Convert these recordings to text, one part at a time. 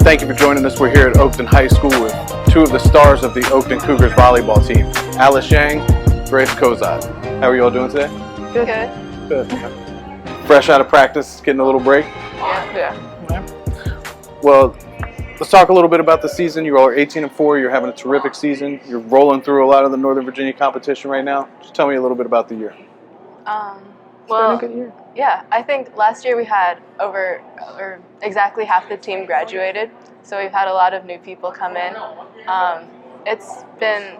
Thank you for joining us. We're here at Oakton High School with two of the stars of the Oakton Cougars volleyball team, Alice Yang, Grace Cozad. How are you all doing today? Good. Good. Fresh out of practice, getting a little break? Yeah. Well, let's talk a little bit about the season. You all are 18-4. You're having a terrific season. You're rolling through a lot of the Northern Virginia competition right now. Just tell me a little bit about the year. It's been a good year. Yeah, I think last year we had exactly half the team graduated, so we've had a lot of new people come in. It's been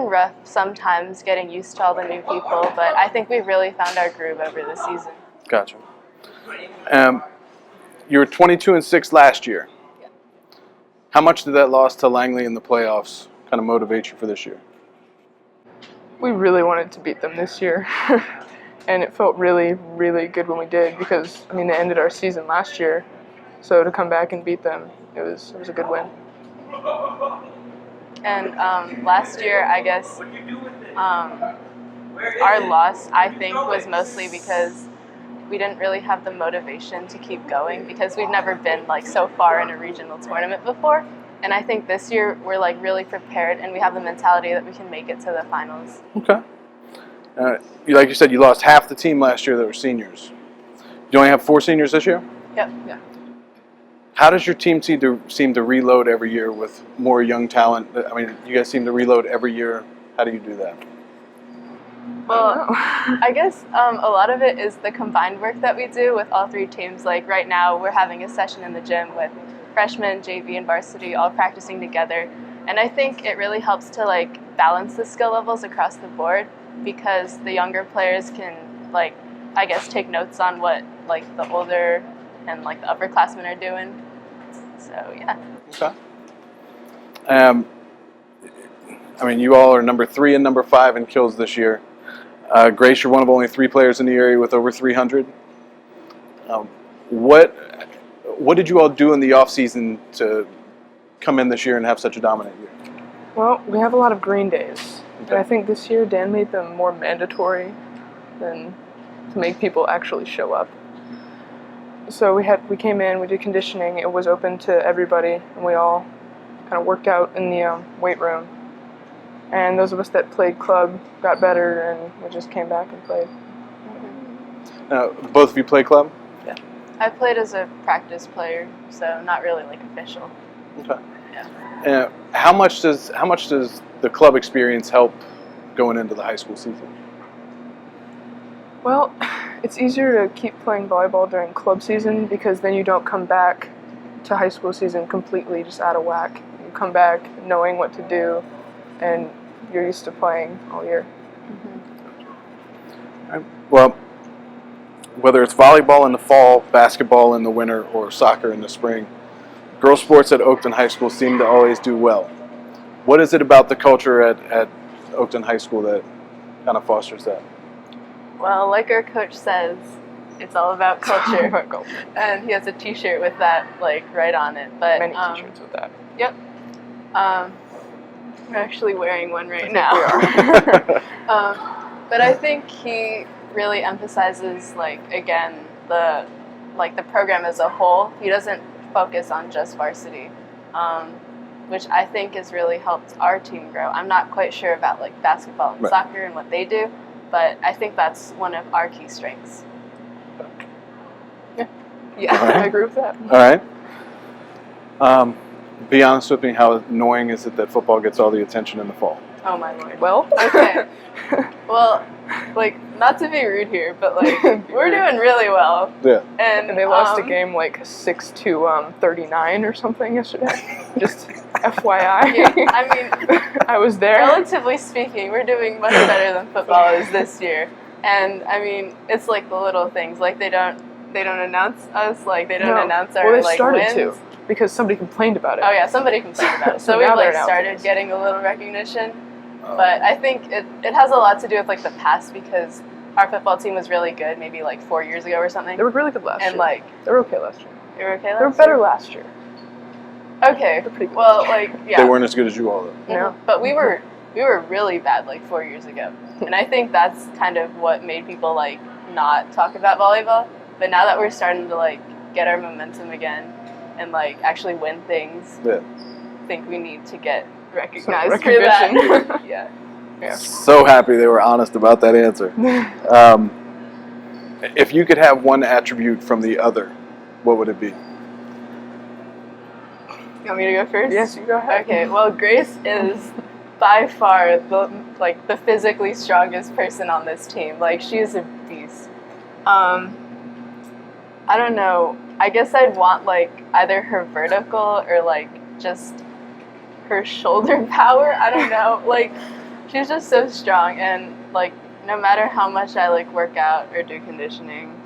rough sometimes getting used to all the new people, but I think we've really found our groove over the season. Gotcha. You were 22-6 last year. Yeah. How much did that loss to Langley in the playoffs kind of motivate you for this year? We really wanted to beat them this year, and it felt really, really good when we did because, they ended our season last year, so to come back and beat them, it was a good win. And last year, I guess, our loss, I think, was mostly because we didn't really have the motivation to keep going because we've never been so far in a regional tournament before. And I think this year we're really prepared and we have the mentality that we can make it to the finals. Okay. Like you said, you lost half the team last year that were seniors. You only have 4 seniors this year? Yep. Yeah. How does your team seem to reload every year with more young talent? You guys seem to reload every year. How do you do that? Well, I guess a lot of it is the combined work that we do with all 3 teams. Like right now, we're having a session in the gym with freshmen, JV, and varsity all practicing together. And I think it really helps to balance the skill levels across the board because the younger players can take notes on what the older and the upperclassmen are doing. So yeah. Okay. You all are number 3 and number 5 in kills this year. Grace, you're one of only 3 players in the area with over 300. What did you all do in the offseason to come in this year and have such a dominant year? Well, we have a lot of green days, and I think this year Dan made them more mandatory than to make people actually show up. So we came in, we did conditioning, it was open to everybody, and we all kind of worked out in the weight room. And those of us that played club got better, and we just came back and played. Both of you play club? Yeah. I played as a practice player, so not really official. Okay. Yeah. How much does the club experience help going into the high school season? Well, it's easier to keep playing volleyball during club season because then you don't come back to high school season completely just out of whack. You come back knowing what to do, and you're used to playing all year. Mm-hmm. Well, whether it's volleyball in the fall, basketball in the winter, or soccer in the spring, girls' sports at Oakton High School seem to always do well. What is it about the culture at Oakton High School that kind of fosters that? Well, like our coach says, it's all about culture. And he has a T-shirt with that, right on it. But many T-shirts with that. Yep. We're actually wearing one right now. We are. But I think he really emphasizes, again, the program as a whole. He doesn't focus on just varsity, which I think has really helped our team grow. I'm not quite sure about basketball and soccer and what they do, but I think that's one of our key strengths. Yeah, right. I agree with that. All right. Be honest with me, how annoying is it that football gets all the attention in the fall? Oh my lord. Well, okay. Well, not to be rude here, but we're doing really well. Yeah. And they lost a game 6-39 or something yesterday. Just FYI. Yeah, I was there. Relatively speaking, we're doing much better than football is this year. And it's the little things. They don't announce us. They don't announce our they started wins. to because somebody complained about it. Oh yeah, somebody complained about it. So we've started getting a little recognition. But I think it has a lot to do with the past because our football team was really good maybe 4 years ago or something. They were really good last year. And they were okay last year. They were okay last year? They were better last year. Okay. They're pretty good. Well, yeah. They weren't as good as you all, though. No. But we were really bad 4 years ago. And I think that's kind of what made people not talk about volleyball. But now that we're starting to get our momentum again, and like actually win things, Yeah. I think we need to get Some recognized for that. recognition. Yeah. Yeah. So happy they were honest about that answer. If you could have one attribute from the other, what would it be? You want me to go first? Yes, you go ahead. Okay, well, Grace is by far the physically strongest person on this team. Like, she's a beast. I don't know. I guess I'd want like either her vertical or like just her shoulder power. I don't know. Like, she's just so strong, and like no matter how much I like work out or do conditioning,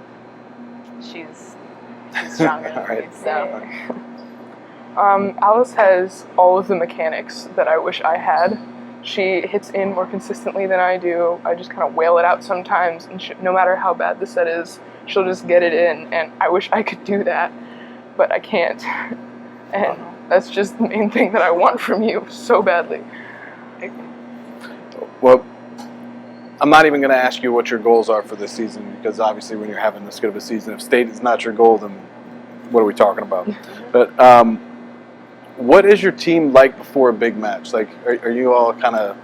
she's stronger than me. Alright. So. Alice has all of the mechanics that I wish I had. She hits in more consistently than I do. I just kind of wail it out sometimes, and no matter how bad the set is, she'll just get it in, and I wish I could do that, but I can't. And that's just the main thing that I want from you so badly. Well, I'm not even going to ask you what your goals are for this season, because obviously when you're having this good of a season, if state is not your goal, then what are we talking about? But what is your team like before a big match? Like, are you all kind of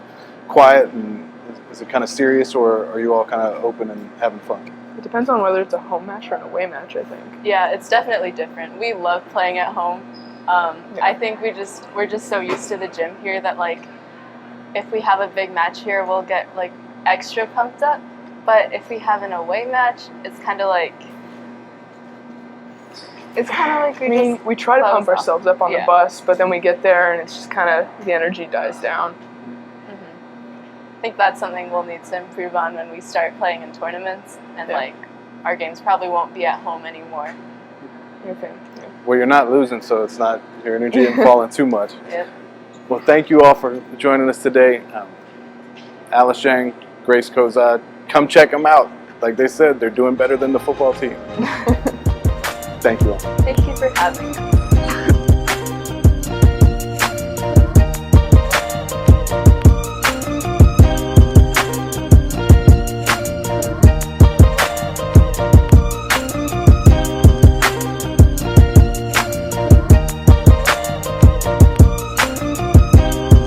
quiet, and is it kind of serious, or are you all kind of open and having fun? It depends on whether it's a home match or an away match, I think. Yeah, it's definitely different. We love playing at home. I think we're just so used to the gym here that like if we have a big match here, we'll get like extra pumped up. But if we have an away match, it's kind of like we try to close pump off. ourselves up on the bus, but then we get there and it's just kind of the energy dies down. I think that's something we'll need to improve on when we start playing in tournaments, and like our games probably won't be at home anymore. Okay. Well, you're not losing, so it's not, your energy isn't falling too much. Yep. Well, thank you all for joining us today. Alice Zhang, Grace Cozad, come check them out. Like they said, they're doing better than the football team. Thank you all. Thank you for having me.